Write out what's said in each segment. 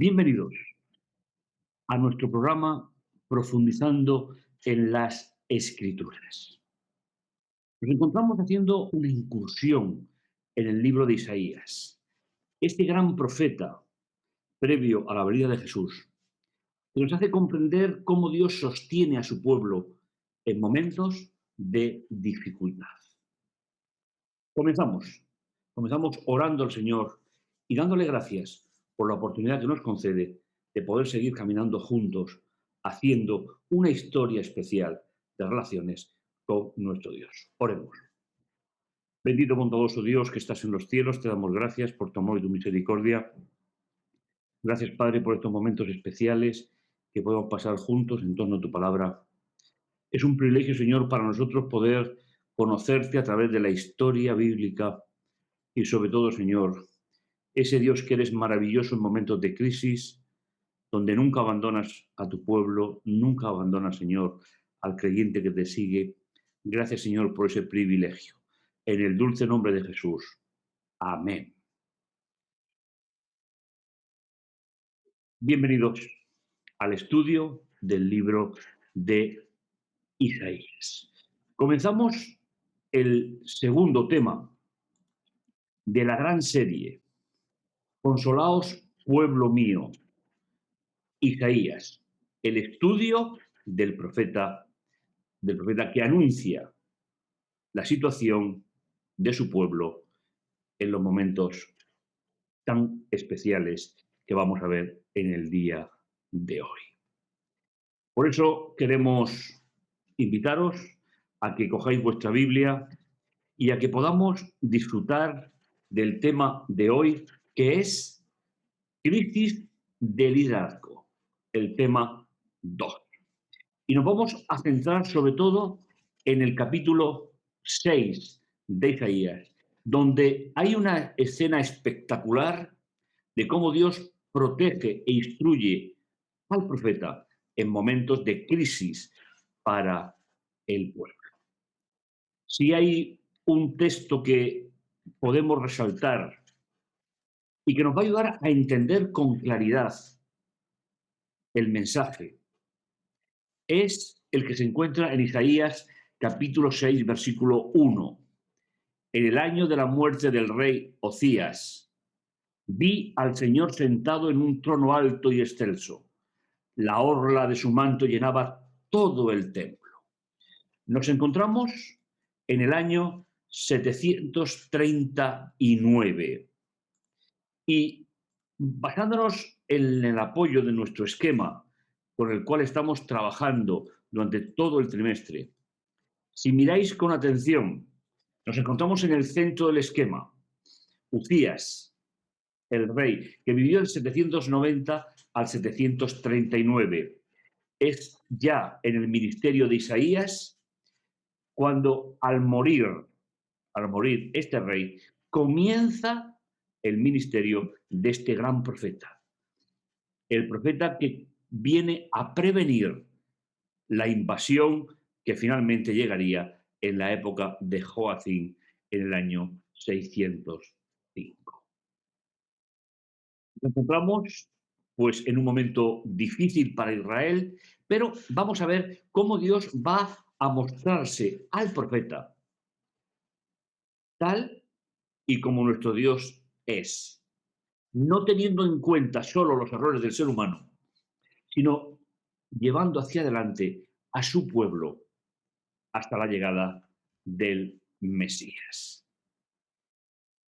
Bienvenidos a nuestro programa Profundizando en las Escrituras. Nos encontramos haciendo una incursión en el libro de Isaías, este gran profeta previo a la venida de Jesús, que nos hace comprender cómo Dios sostiene a su pueblo en momentos de dificultad. Comenzamos, comenzamos orando al Señor y dándole gracias por la oportunidad que nos concede de poder seguir caminando juntos, haciendo una historia especial de relaciones con nuestro Dios. Oremos. Bendito bondadoso Dios que estás en los cielos, te damos gracias por tu amor y tu misericordia. Gracias, Padre, por estos momentos especiales que podemos pasar juntos en torno a tu palabra. Es un privilegio, Señor, para nosotros poder conocerte a través de la historia bíblica y sobre todo, Señor, ese Dios que eres maravilloso en momentos de crisis, donde nunca abandonas a tu pueblo, nunca abandonas, Señor, al creyente que te sigue. Gracias, Señor, por ese privilegio. En el dulce nombre de Jesús. Amén. Bienvenidos al estudio del libro de Isaías. Comenzamos el segundo tema de la gran serie. Consolaos, pueblo mío. Isaías, el estudio del profeta que anuncia la situación de su pueblo en los momentos tan especiales que vamos a ver en el día de hoy. Por eso queremos invitaros a que cojáis vuestra Biblia y a que podamos disfrutar del tema de hoy, que es crisis de liderazgo, el tema 2. Y nos vamos a centrar sobre todo en el capítulo 6 de Isaías, donde hay una escena espectacular de cómo Dios protege e instruye al profeta en momentos de crisis para el pueblo. Si hay un texto que podemos resaltar y que nos va a ayudar a entender con claridad el mensaje, es el que se encuentra en Isaías capítulo 6, versículo 1. En el año de la muerte del rey Ocías, vi al Señor sentado en un trono alto y excelso. La orla de su manto llenaba todo el templo. Nos encontramos en el año 739 y basándonos en el apoyo de nuestro esquema con el cual estamos trabajando durante todo el trimestre, si miráis con atención, nos encontramos en el centro del esquema. Uzías, el rey, que vivió del 790 al 739. Es ya en el ministerio de Isaías cuando al morir este rey, comienza el ministerio de este gran profeta. El profeta que viene a prevenir la invasión que finalmente llegaría en la época de Joacim en el año 605. Nos encontramos pues en un momento difícil para Israel, pero vamos a ver cómo Dios va a mostrarse al profeta tal y como nuestro Dios es, no teniendo en cuenta solo los errores del ser humano, sino llevando hacia adelante a su pueblo hasta la llegada del Mesías.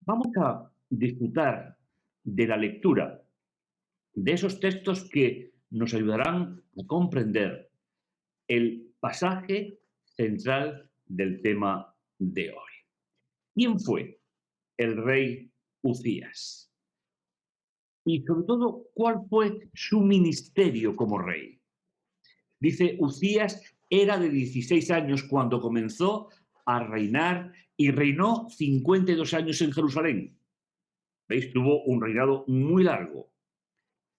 Vamos a disfrutar de la lectura de esos textos que nos ayudarán a comprender el pasaje central del tema de hoy. ¿Quién fue el rey Uzías? Y sobre todo, ¿cuál fue su ministerio como rey? Dice, Uzías era de 16 años cuando comenzó a reinar y reinó 52 años en Jerusalén. ¿Veis? Tuvo un reinado muy largo.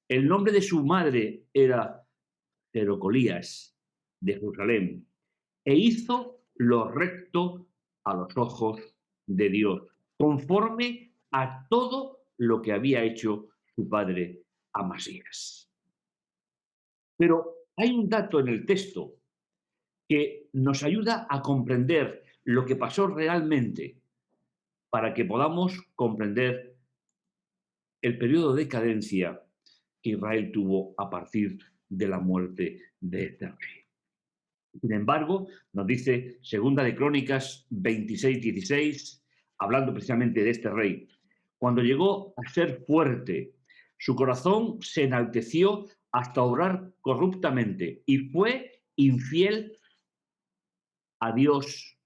El nombre de su madre era Jerocolías de Jerusalén e hizo lo recto a los ojos de Dios, conforme a todo lo que había hecho su padre Amasías. Pero hay un dato en el texto que nos ayuda a comprender lo que pasó realmente para que podamos comprender el periodo de decadencia que Israel tuvo a partir de la muerte de este rey. Sin embargo, nos dice Segunda de Crónicas 26:16, hablando precisamente de este rey, cuando llegó a ser fuerte, su corazón se enalteció hasta obrar corruptamente y fue infiel a Dios,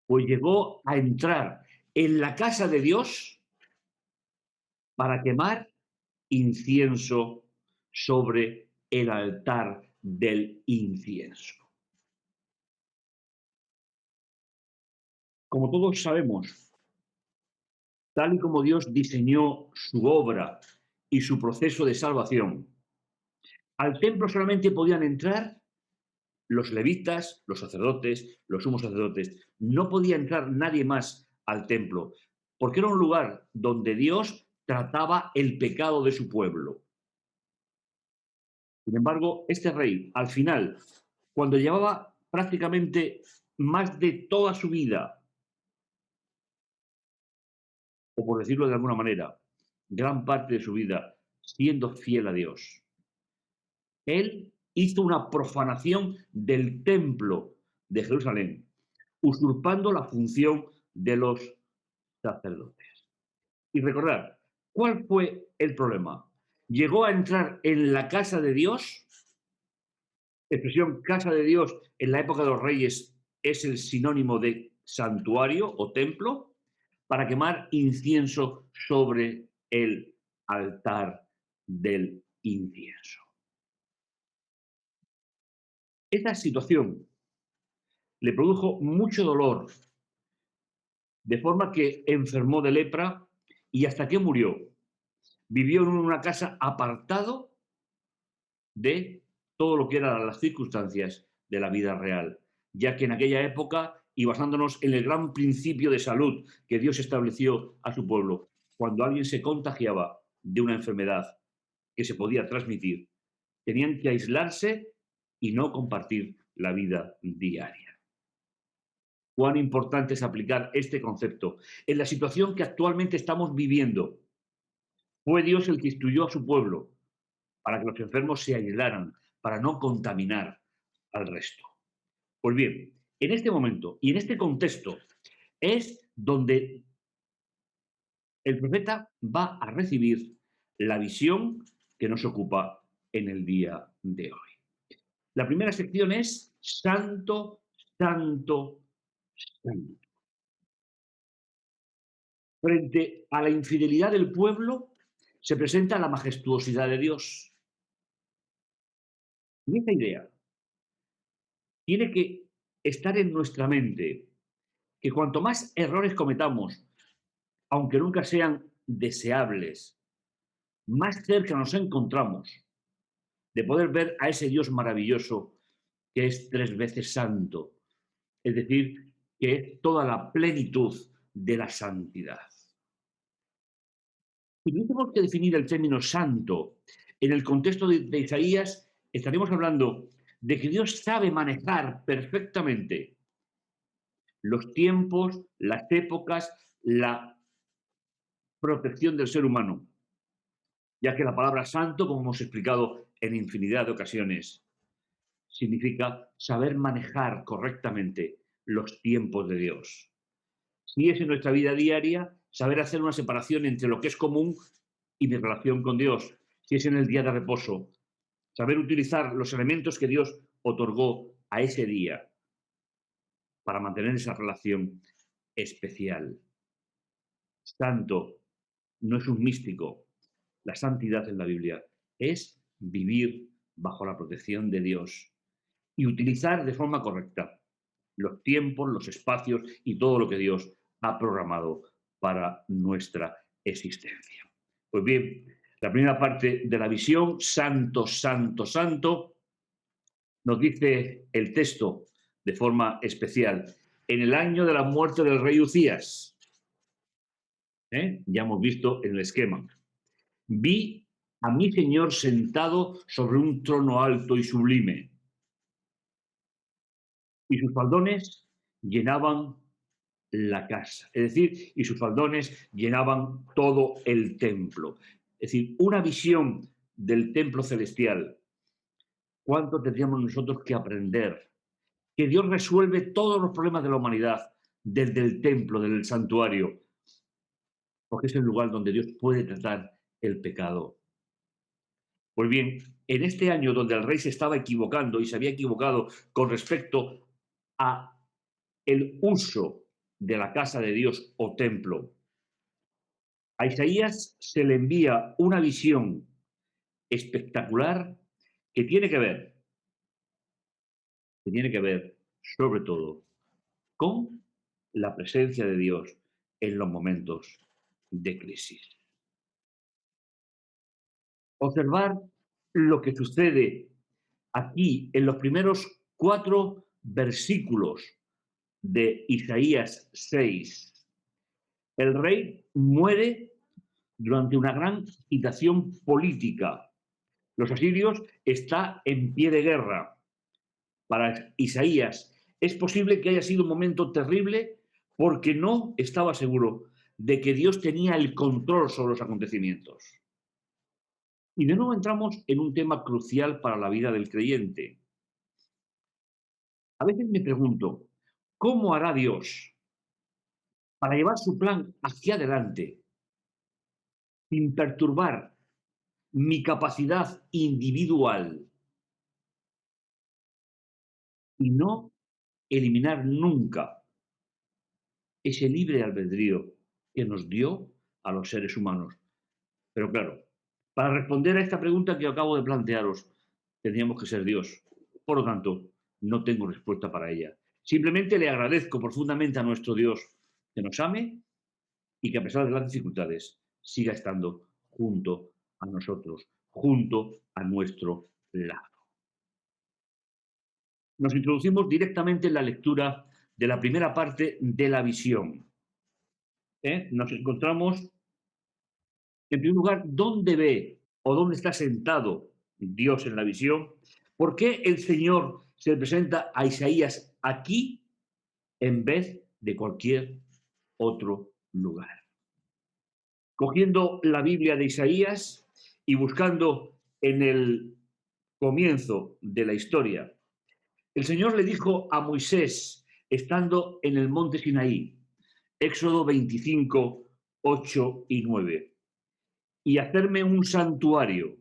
pues llegó a entrar en la casa de Dios para quemar incienso sobre el altar del incienso. Como todos sabemos, tal y como Dios diseñó su obra y su proceso de salvación, al templo solamente podían entrar los levitas, los sacerdotes, los sumos sacerdotes. No podía entrar nadie más al templo, porque era un lugar donde Dios trataba el pecado de su pueblo. Sin embargo, este rey, al final, cuando llevaba prácticamente más de toda su vida, o por decirlo de alguna manera, gran parte de su vida, siendo fiel a Dios, él hizo una profanación del templo de Jerusalén, usurpando la función de los sacerdotes. Y recordad, ¿cuál fue el problema? Llegó a entrar en la casa de Dios. Expresión casa de Dios en la época de los reyes es el sinónimo de santuario o templo, para quemar incienso sobre el altar del incienso. Esta situación le produjo mucho dolor, de forma que enfermó de lepra y hasta que murió, vivió en una casa apartado de todo lo que eran las circunstancias de la vida real, ya que en aquella época, y basándonos en el gran principio de salud que Dios estableció a su pueblo, cuando alguien se contagiaba de una enfermedad que se podía transmitir, tenían que aislarse y no compartir la vida diaria. Cuán importante es aplicar este concepto en la situación que actualmente estamos viviendo. Fue Dios el que instruyó a su pueblo para que los enfermos se aislaran, para no contaminar al resto. Pues bien, en este momento y en este contexto es donde el profeta va a recibir la visión que nos ocupa en el día de hoy. La primera sección es Santo, Santo, Santo. Frente a la infidelidad del pueblo se presenta la majestuosidad de Dios. Y esta idea tiene que estar en nuestra mente, que cuanto más errores cometamos, aunque nunca sean deseables, más cerca nos encontramos de poder ver a ese Dios maravilloso que es 3 veces santo, es decir, que es toda la plenitud de la santidad. Si tuviésemos que definir el término santo en el contexto de Isaías, estaremos hablando de que Dios sabe manejar perfectamente los tiempos, las épocas, la protección del ser humano, ya que la palabra santo, como hemos explicado en infinidad de ocasiones, significa saber manejar correctamente los tiempos de Dios. Si es en nuestra vida diaria, saber hacer una separación entre lo que es común y mi relación con Dios. Si es en el día de reposo, saber utilizar los elementos que Dios otorgó a ese día para mantener esa relación especial. Santo no es un místico. La santidad en la Biblia es vivir bajo la protección de Dios y utilizar de forma correcta los tiempos, los espacios y todo lo que Dios ha programado para nuestra existencia. Pues bien, la primera parte de la visión, Santo, Santo, Santo, nos dice el texto de forma especial, en el año de la muerte del rey Uzías, ya hemos visto en el esquema, vi a mi Señor sentado sobre un trono alto y sublime, y sus faldones llenaban la casa, es decir, y sus faldones llenaban todo el templo. Es decir, una visión del templo celestial. ¿Cuánto tendríamos nosotros que aprender? Que Dios resuelve todos los problemas de la humanidad desde el templo, desde el santuario, porque es el lugar donde Dios puede tratar el pecado. Pues bien, en este año donde el rey se estaba equivocando y se había equivocado con respecto a el uso de la casa de Dios o templo, a Isaías se le envía una visión espectacular que tiene que ver, que tiene que ver sobre todo con la presencia de Dios en los momentos de crisis. Observar lo que sucede aquí en los primeros 4 versículos de Isaías 6. El rey muere durante una gran agitación política. Los asirios están en pie de guerra. Para Isaías es posible que haya sido un momento terrible porque no estaba seguro de que Dios tenía el control sobre los acontecimientos. Y de nuevo entramos en un tema crucial para la vida del creyente. A veces me pregunto, ¿cómo hará Dios para llevar su plan hacia adelante sin perturbar mi capacidad individual y no eliminar nunca ese libre albedrío que nos dio a los seres humanos? Pero claro, para responder a esta pregunta que acabo de plantearos, tendríamos que ser Dios. Por lo tanto, no tengo respuesta para ella. Simplemente le agradezco profundamente a nuestro Dios que nos ame y que a pesar de las dificultades siga estando junto a nosotros, junto a nuestro lado. Nos introducimos directamente en la lectura de la primera parte de la visión. Nos encontramos, en primer lugar, dónde ve o dónde está sentado Dios en la visión. ¿Por qué el Señor se le presenta a Isaías aquí en vez de cualquier otro lugar? Cogiendo la Biblia de Isaías y buscando en el comienzo de la historia, el Señor le dijo a Moisés, estando en el monte Sinaí, Éxodo 25, 8 y 9, y hacerme un santuario,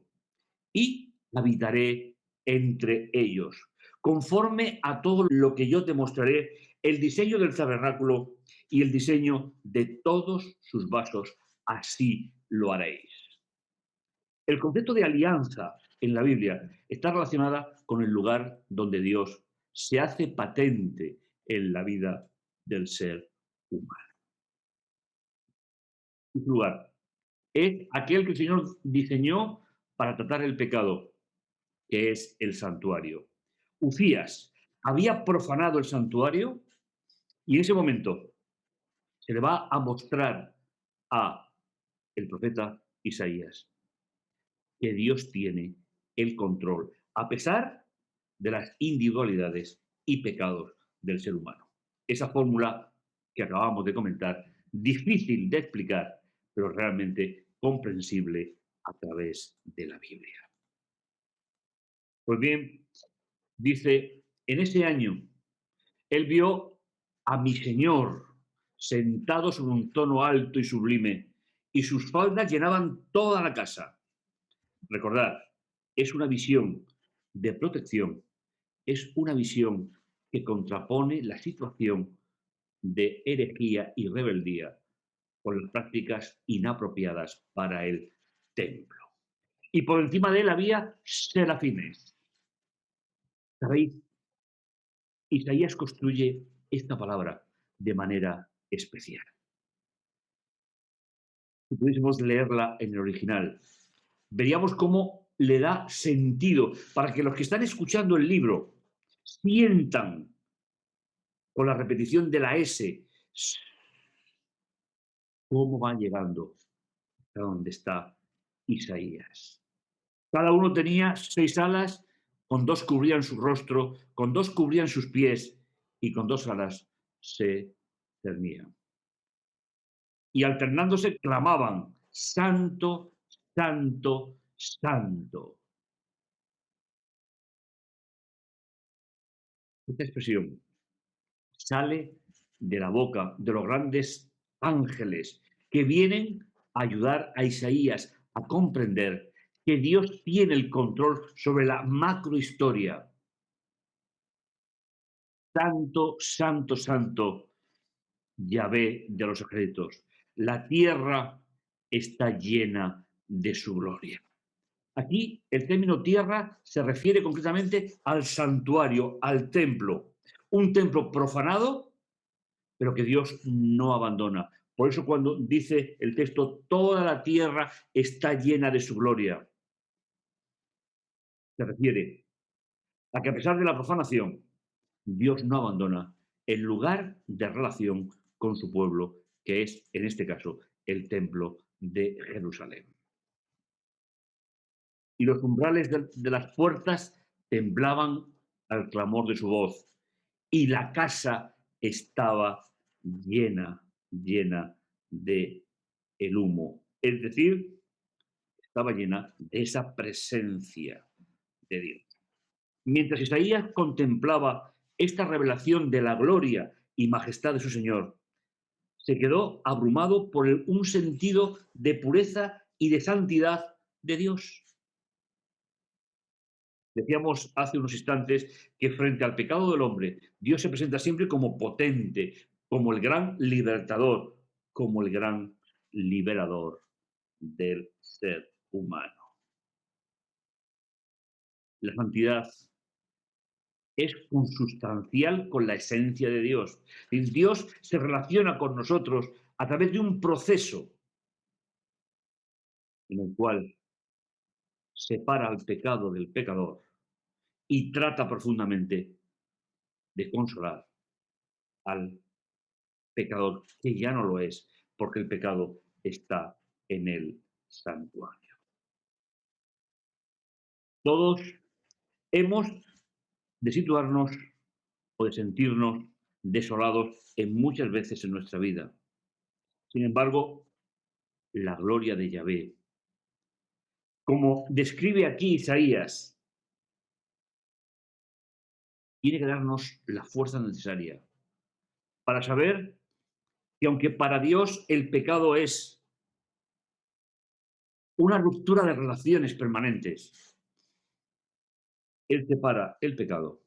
y habitaré entre ellos, conforme a todo lo que yo te mostraré, el diseño del tabernáculo y el diseño de todos sus vasos, así lo haréis. El concepto de alianza en la Biblia está relacionada con el lugar donde Dios se hace patente en la vida del ser humano. Su lugar es aquel que el Señor diseñó para tratar el pecado, que es el santuario. Ufías había profanado el santuario y en ese momento se le va a mostrar a el profeta Isaías que Dios tiene el control, a pesar de las individualidades y pecados del ser humano. Esa fórmula que acabamos de comentar, difícil de explicar, pero realmente comprensible a través de la Biblia. Pues bien, dice, en ese año, él vio a mi Señor sentado sobre un trono alto y sublime, y sus faldas llenaban toda la casa. Recordad, es una visión de protección, es una visión que contrapone la situación de herejía y rebeldía con las prácticas inapropiadas para el templo. Y por encima de él había serafines. ¿Sabéis? Isaías construye esta palabra de manera especial. Si pudiésemos leerla en el original, veríamos cómo le da sentido para que los que están escuchando el libro sientan con la repetición de la S cómo va llegando a donde está Isaías. Cada uno tenía 6 alas, con 2 cubrían su rostro, con 2 cubrían sus pies y con 2 alas se cernían. Y alternándose clamaban: Santo, santo, santo. Esta expresión sale de la boca de los grandes ángeles que vienen a ayudar a Isaías a comprender que Dios tiene el control sobre la macrohistoria. Santo, santo, santo, Yahvé de los ejércitos. La tierra está llena de su gloria. Aquí el término tierra se refiere concretamente al santuario, al templo. Un templo profanado, pero que Dios no abandona. Por eso cuando dice el texto, toda la tierra está llena de su gloria, se refiere a que a pesar de la profanación, Dios no abandona el lugar de relación con su pueblo, que es, en este caso, el templo de Jerusalén. Y los umbrales de las puertas temblaban al clamor de su voz, y la casa estaba llena, llena de el humo. Es decir, estaba llena de esa presencia de Dios. Mientras Isaías contemplaba esta revelación de la gloria y majestad de su Señor, se quedó abrumado por un sentido de pureza y de santidad de Dios. Decíamos hace unos instantes que frente al pecado del hombre, Dios se presenta siempre como potente, como el gran libertador, como el gran liberador del ser humano. La santidad es consustancial con la esencia de Dios. Dios se relaciona con nosotros a través de un proceso en el cual separa al pecado del pecador y trata profundamente de consolar al pecador que ya no lo es, porque el pecado está en el santuario. Todos hemos de situarnos o de sentirnos desolados en muchas veces en nuestra vida. Sin embargo, la gloria de Yahvé, como describe aquí Isaías, tiene que darnos la fuerza necesaria para saber que aunque para Dios el pecado es una ruptura de relaciones permanentes, Él separa el pecado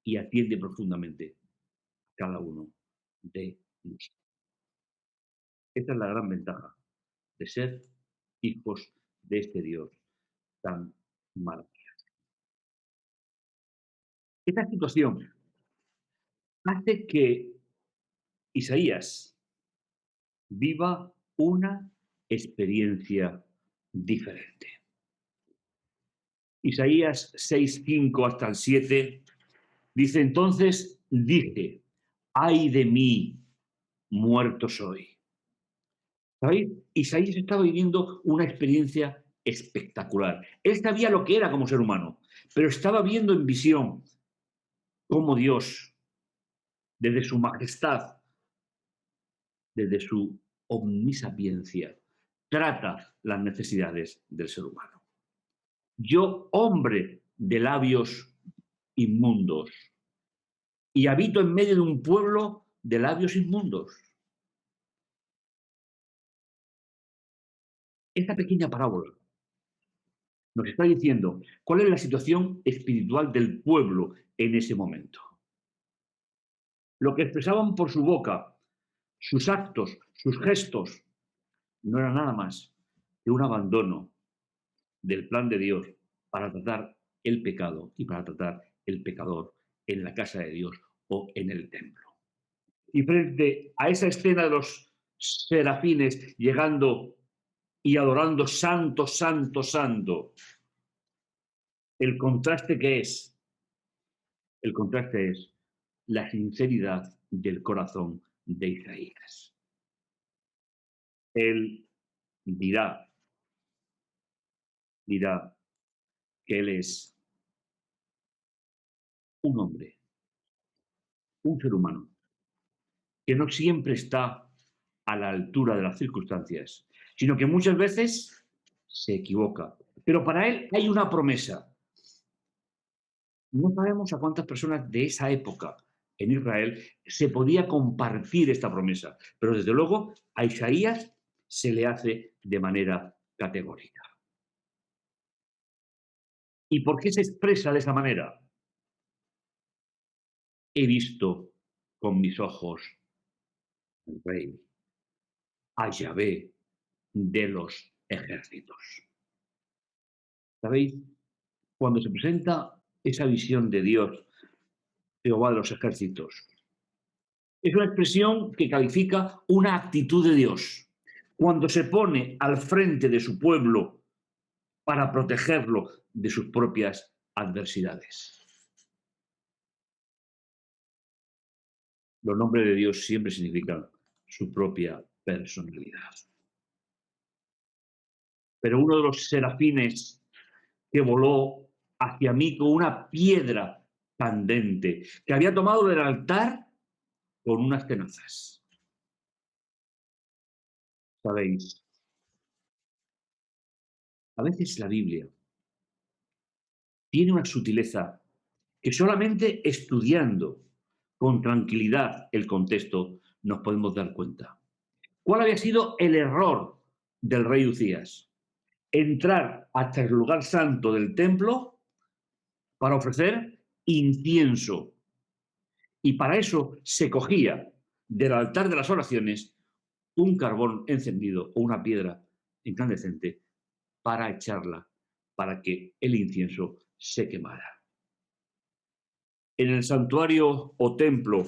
y atiende profundamente a cada uno de nosotros. Esta es la gran ventaja de ser hijos de este Dios tan maravilloso. Esta situación hace que Isaías viva una experiencia diferente. Isaías 6:5 hasta el 7 dice: entonces dije, ay de mí, muerto soy. ¿Sabéis? Isaías estaba viviendo una experiencia espectacular. Él sabía lo que era como ser humano, pero estaba viendo en visión cómo Dios, desde su majestad, desde su omnisapiencia, trata las necesidades del ser humano. Yo, hombre de labios inmundos, y habito en medio de un pueblo de labios inmundos. Esta pequeña parábola nos está diciendo cuál es la situación espiritual del pueblo en ese momento. Lo que expresaban por su boca, sus actos, sus gestos, no era nada más que un abandono del plan de Dios para tratar el pecado y para tratar el pecador en la casa de Dios o en el templo. Y frente a esa escena de los serafines llegando y adorando santo, santo, santo, el contraste que es, el contraste es la sinceridad del corazón de Isaías. Él dirá, que Él es un hombre, un ser humano, que no siempre está a la altura de las circunstancias, sino que muchas veces se equivoca. Pero para Él hay una promesa. No sabemos a cuántas personas de esa época en Israel se podía compartir esta promesa, pero desde luego a Isaías se le hace de manera categórica. ¿Y por qué se expresa de esa manera? He visto con mis ojos al Rey, a Yahvé de los ejércitos. ¿Sabéis? Cuando se presenta esa visión de Dios, Jehová de los ejércitos, es una expresión que califica una actitud de Dios. Cuando se pone al frente de su pueblo para protegerlo de sus propias adversidades. Los nombres de Dios siempre significan su propia personalidad. Pero uno de los serafines que voló hacia mí con una piedra candente que había tomado del altar con unas tenazas. Sabéis, a veces la Biblia tiene una sutileza que solamente estudiando con tranquilidad el contexto nos podemos dar cuenta. ¿Cuál había sido el error del rey Ucías? Entrar hasta el lugar santo del templo para ofrecer incienso. Y para eso se cogía del altar de las oraciones un carbón encendido o una piedra incandescente para echarla, para que el incienso se quemara. En el santuario o templo,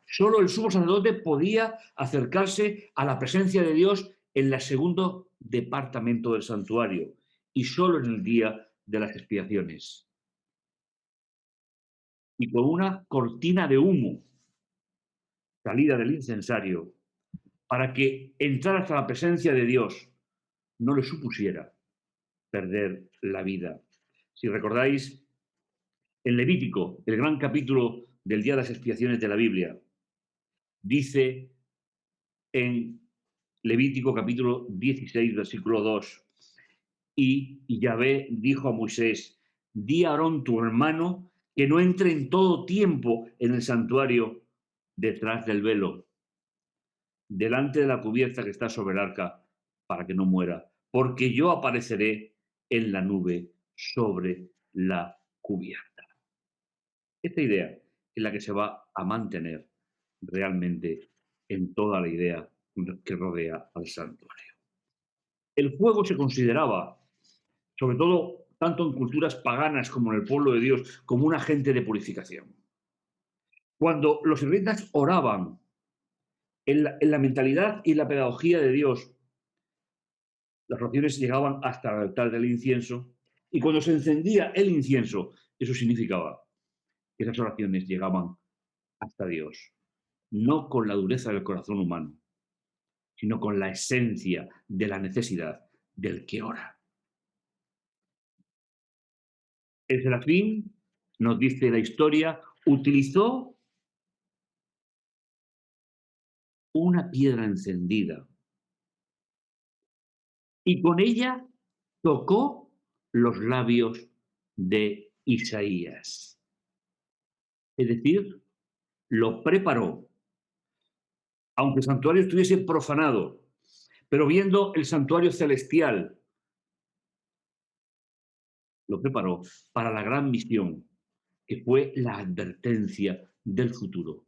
solo el sumo sacerdote podía acercarse a la presencia de Dios en el segundo departamento del santuario y solo en el día de las expiaciones. Y con una cortina de humo salida del incensario para que entrar hasta la presencia de Dios no le supusiera perder la vida. Si recordáis, en Levítico, el gran capítulo del Día de las Expiaciones de la Biblia, dice en Levítico capítulo 16, versículo 2, y Yahvé dijo a Moisés, di a Aarón tu hermano que no entre en todo tiempo en el santuario detrás del velo, delante de la cubierta que está sobre el arca, para que no muera, porque yo apareceré en la nube sobre la cubierta. Esta idea es la que se va a mantener realmente en toda la idea que rodea al santuario. El fuego se consideraba, sobre todo tanto en culturas paganas como en el pueblo de Dios, como un agente de purificación. Cuando los israelitas oraban en la mentalidad y la pedagogía de Dios, las oraciones llegaban hasta el altar del incienso y cuando se encendía el incienso, eso significaba que esas oraciones llegaban hasta Dios, no con la dureza del corazón humano, sino con la esencia de la necesidad del que ora. El serafín, nos dice la historia, utilizó una piedra encendida y con ella tocó los labios de Isaías. Es decir, lo preparó, aunque el santuario estuviese profanado, pero viendo el santuario celestial, lo preparó para la gran misión, que fue la advertencia del futuro.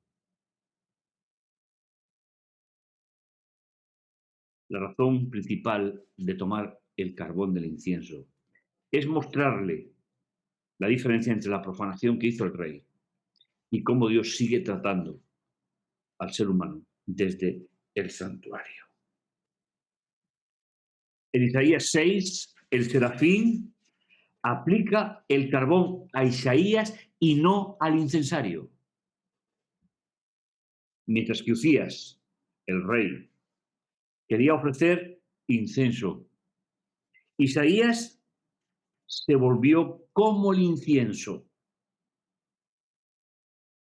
La razón principal de tomar el carbón del incienso es mostrarle la diferencia entre la profanación que hizo el rey y cómo Dios sigue tratando al ser humano desde el santuario. En Isaías 6, el serafín aplica el carbón a Isaías y no al incensario. Mientras que Ucías, el rey, quería ofrecer incienso, Isaías se volvió como el incienso,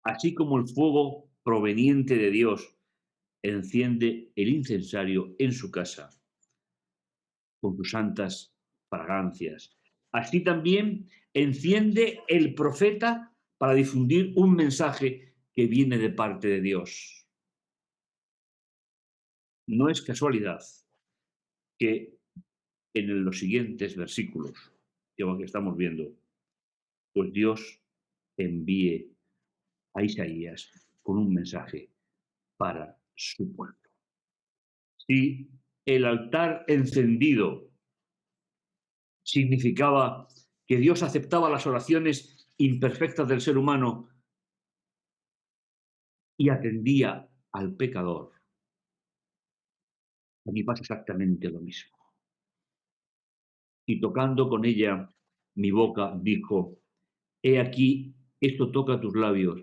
así como el fuego proveniente de Dios enciende el incensario en su casa con sus santas fragancias. Así también enciende el profeta para difundir un mensaje que viene de parte de Dios. No es casualidad que en los siguientes versículos que estamos viendo, pues Dios envíe a Isaías con un mensaje para su pueblo. Si el altar encendido significaba que Dios aceptaba las oraciones imperfectas del ser humano y atendía al pecador, aquí pasa exactamente lo mismo. Y tocando con ella mi boca, dijo, he aquí, esto toca tus labios,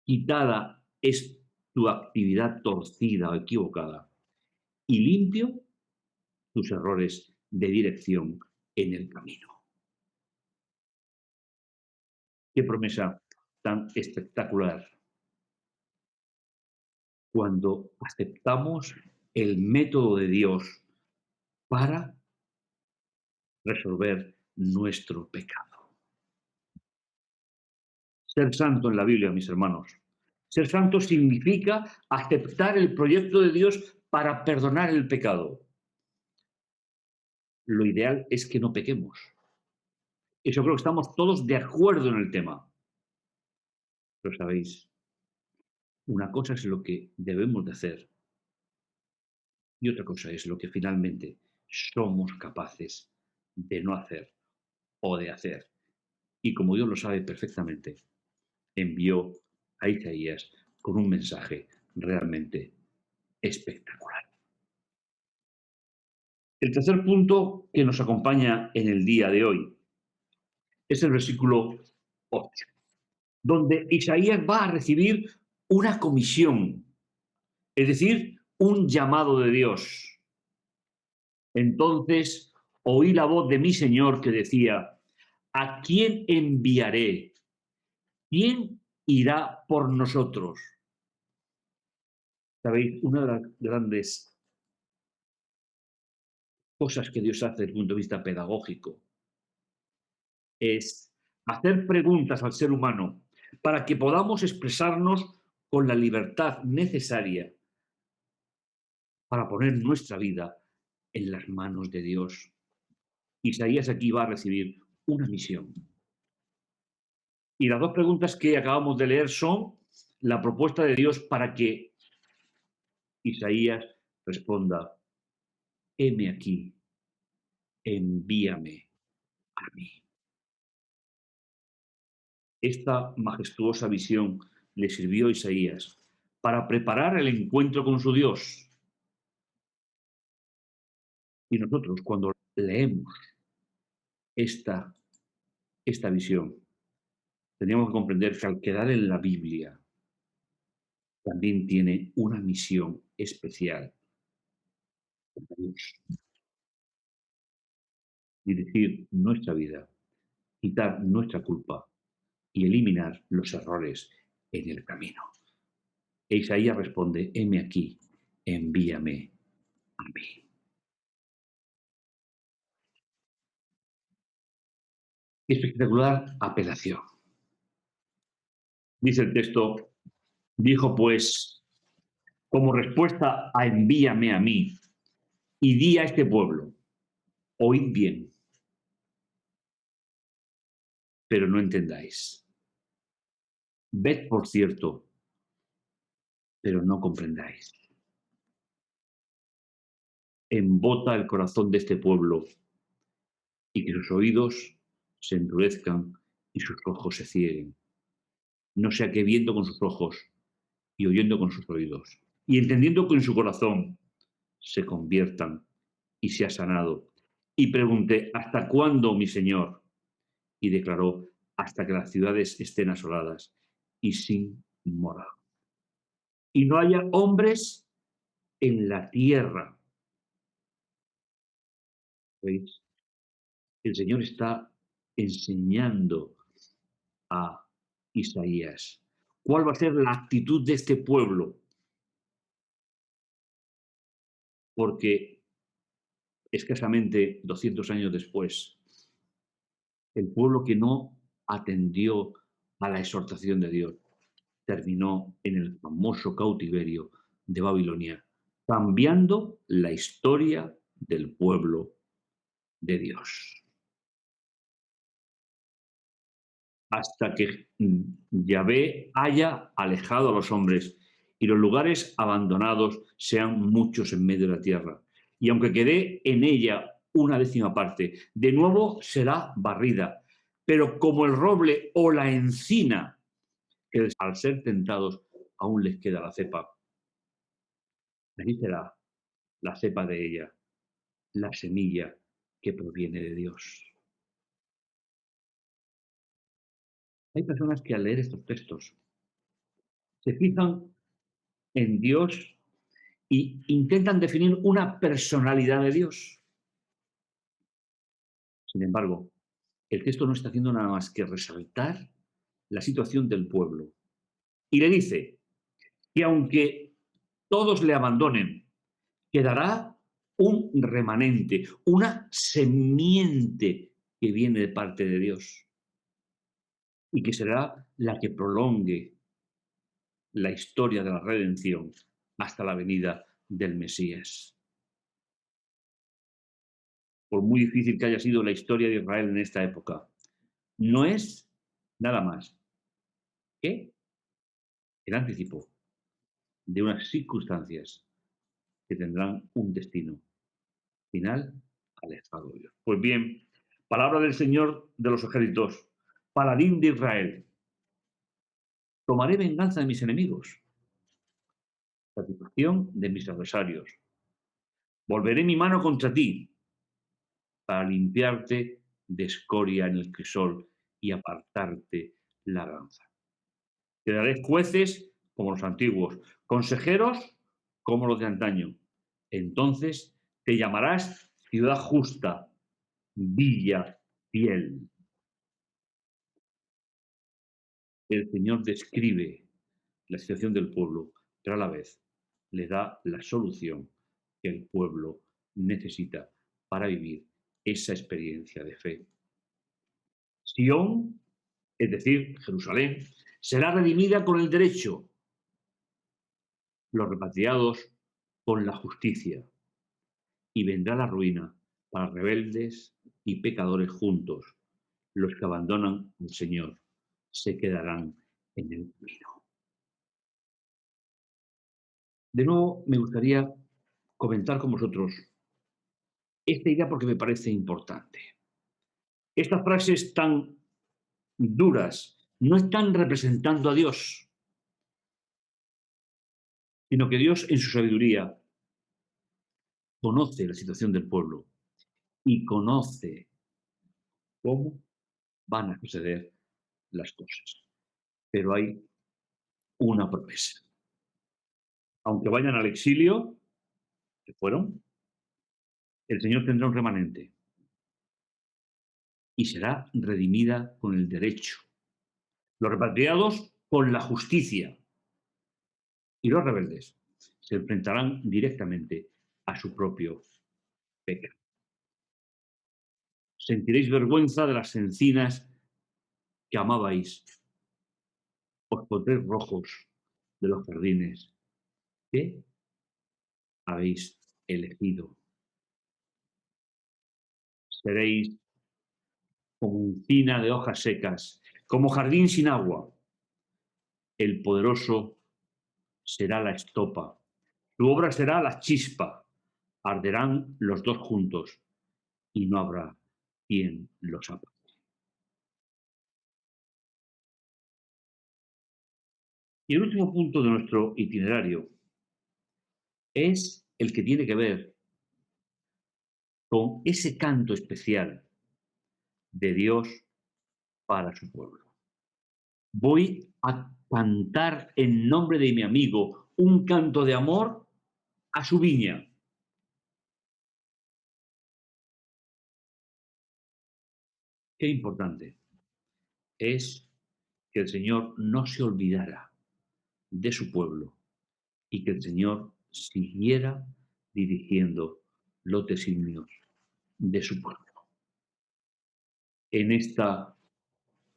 quitada es tu actividad torcida o equivocada, y limpio tus errores de dirección en el camino. Qué promesa tan espectacular cuando aceptamos el método de Dios para resolver nuestro pecado. Ser santo en la Biblia, mis hermanos. Ser santo significa aceptar el proyecto de Dios para perdonar el pecado. Lo ideal es que no pequemos. Eso creo que estamos todos de acuerdo en el tema. Pero sabéis, una cosa es lo que debemos de hacer y otra cosa es lo que finalmente somos capaces de no hacer o de hacer. Y como Dios lo sabe perfectamente, envió a Isaías con un mensaje realmente espectacular. El tercer punto que nos acompaña en el día de hoy es el versículo 8, donde Isaías va a recibir una comisión, es decir, un llamado de Dios. Entonces oí la voz de mi Señor que decía, ¿a quién enviaré? ¿Quién irá por nosotros? Sabéis, una de las grandes cosas que Dios hace desde el punto de vista pedagógico es hacer preguntas al ser humano para que podamos expresarnos con la libertad necesaria para poner nuestra vida en las manos de Dios. Isaías aquí va a recibir una misión. Y las dos preguntas que acabamos de leer son la propuesta de Dios para que Isaías responda, heme aquí, envíame a mí. Esta majestuosa visión le sirvió a Isaías para preparar el encuentro con su Dios. Y nosotros, cuando leemos esta, esta visión, tenemos que comprender que al quedar en la Biblia, también tiene una misión especial. Dirigir nuestra vida, quitar nuestra culpa y eliminar los errores en el camino. E Isaías responde, heme aquí, envíame a mí. Espectacular apelación. Dice el texto, dijo pues, como respuesta a envíame a mí, y di a este pueblo, oíd bien, pero no entendáis. Ved, por cierto, pero no comprendáis. Embota el corazón de este pueblo y que sus oídos se endurezcan y sus ojos se cieguen. No sea que viendo con sus ojos y oyendo con sus oídos y entendiendo con su corazón se conviertan y sea sanado. Y pregunté, ¿hasta cuándo, mi Señor? Y declaró, hasta que las ciudades estén asoladas y sin morada. Y no haya hombres en la tierra. ¿Veis? el Señor está enseñando a Isaías cuál va a ser la actitud de este pueblo, porque escasamente 200 años después, el pueblo que no atendió a la exhortación de Dios terminó en el famoso cautiverio de Babilonia, cambiando la historia del pueblo de Dios. Hasta que Yahvé haya alejado a los hombres y los lugares abandonados sean muchos en medio de la tierra. Y aunque quede en ella una décima parte, de nuevo será barrida. Pero como el roble o la encina, que al ser tentados aún les queda la cepa, así será la cepa de ella, la semilla que proviene de Dios. Hay personas que al leer estos textos se fijan en Dios y intentan definir una personalidad de Dios. Sin embargo, el texto no está haciendo nada más que resaltar la situación del pueblo. Y le dice que aunque todos le abandonen, quedará un remanente, una semiente que viene de parte de Dios y que será la que prolongue la historia de la redención hasta la venida del Mesías. Por muy difícil que haya sido la historia de Israel en esta época, no es nada más que el anticipo de unas circunstancias que tendrán un destino final alejado de Dios. Pues bien, palabra del Señor de los ejércitos, paladín de Israel. Tomaré venganza de mis enemigos, satisfacción de mis adversarios. Volveré mi mano contra ti para limpiarte de escoria en el crisol y apartarte la danza. Te daré jueces como los antiguos, consejeros como los de antaño. Entonces te llamarás ciudad justa, villa fiel. El Señor describe la situación del pueblo, pero a la vez le da la solución que el pueblo necesita para vivir esa experiencia de fe. Sión, es decir, Jerusalén, será redimida con el derecho, los repatriados con la justicia, y vendrá la ruina para rebeldes y pecadores juntos. Los que abandonan al Señor se quedarán en el camino. De nuevo, me gustaría comentar con vosotros esta idea porque me parece importante. Estas frases tan duras no están representando a Dios, sino que Dios en su sabiduría conoce la situación del pueblo y conoce cómo van a suceder las cosas. Pero hay una promesa. Aunque vayan al exilio, que fueron, el Señor tendrá un remanente y será redimida con el derecho. Los repatriados con la justicia y los rebeldes se enfrentarán directamente a su propio pecado. Sentiréis vergüenza de las encinas que amabais. Os pondréis rojos de los jardines que habéis elegido. Seréis como encina de hojas secas, como jardín sin agua. El poderoso será la estopa, su obra será la chispa. Arderán los dos juntos y no habrá quien los apague. Y el último punto de nuestro itinerario es el que tiene que ver con ese canto especial de Dios para su pueblo. Voy a cantar en nombre de mi amigo un canto de amor a su viña. Qué importante es que el Señor no se olvidara de su pueblo y que el Señor siguiera dirigiendo los designios de su pueblo. En esta,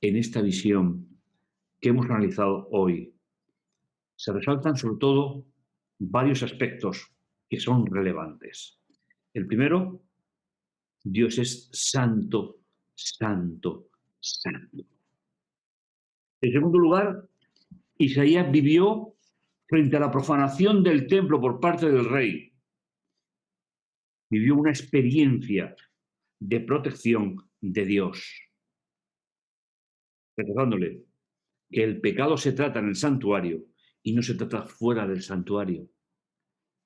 en esta visión que hemos analizado hoy, se resaltan sobre todo varios aspectos que son relevantes. El primero, Dios es santo, santo, santo. En segundo lugar, Isaías vivió frente a la profanación del templo por parte del rey. Vivió una experiencia de protección de Dios, recordándole que el pecado se trata en el santuario y no se trata fuera del santuario,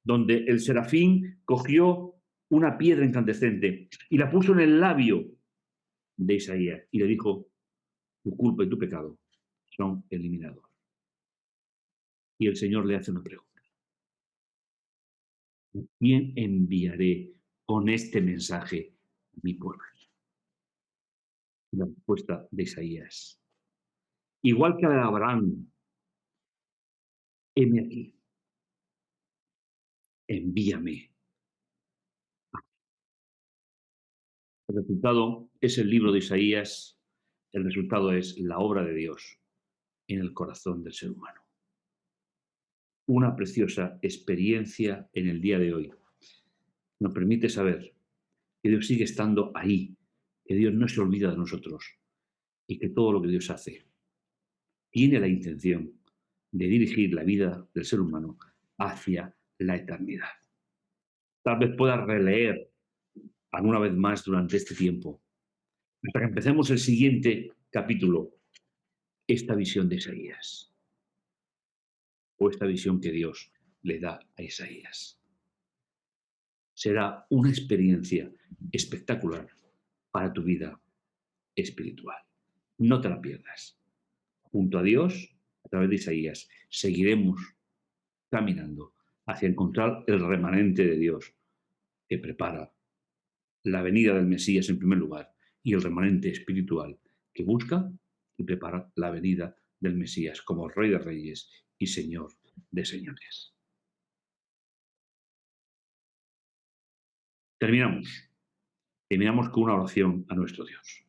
donde el serafín cogió una piedra incandescente y la puso en el labio de Isaías y le dijo, tu culpa y tu pecado son eliminados. Y el Señor le hace una pregunta. ¿Quién enviaré con este mensaje a mi pueblo? La respuesta de Isaías. Igual que a Abraham, heme aquí, envíame. El resultado es el libro de Isaías, el resultado es la obra de Dios en el corazón del ser humano. Una preciosa experiencia en el día de hoy. Nos permite saber que Dios sigue estando ahí, que Dios no se olvida de nosotros y que todo lo que Dios hace tiene la intención de dirigir la vida del ser humano hacia la eternidad. Tal vez pueda releer alguna vez más durante este tiempo, hasta que empecemos el siguiente capítulo, esta visión de Isaías, o esta visión que Dios le da a Isaías. Será una experiencia espectacular para tu vida espiritual. No te la pierdas. Junto a Dios, a través de Isaías, seguiremos caminando hacia encontrar el remanente de Dios que prepara la venida del Mesías en primer lugar y el remanente espiritual que busca y prepara la venida del Mesías como Rey de Reyes y Señor de Señores. Terminamos. Terminamos con una oración a nuestro Dios.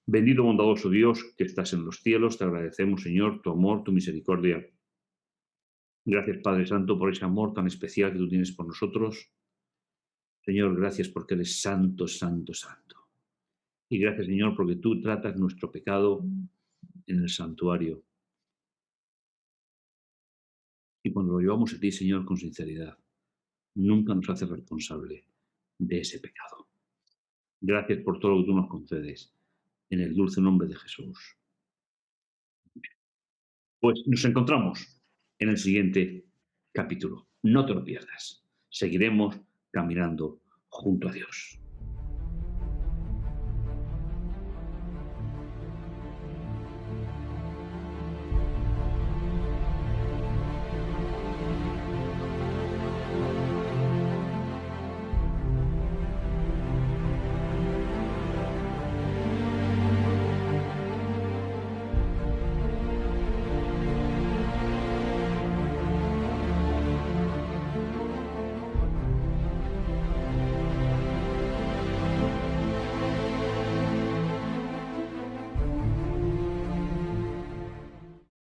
Bendito bondadoso Dios que estás en los cielos, te agradecemos, Señor, tu amor, tu misericordia. Gracias, Padre Santo, por ese amor tan especial que tú tienes por nosotros. Señor, gracias porque eres santo, santo, santo. Y gracias, Señor, porque tú tratas nuestro pecado en el santuario. Y cuando lo llevamos a ti, Señor, con sinceridad, nunca nos haces responsable de ese pecado. Gracias por todo lo que tú nos concedes. En el dulce nombre de Jesús. Pues nos encontramos en el siguiente capítulo. No te lo pierdas. Seguiremos caminando junto a Dios.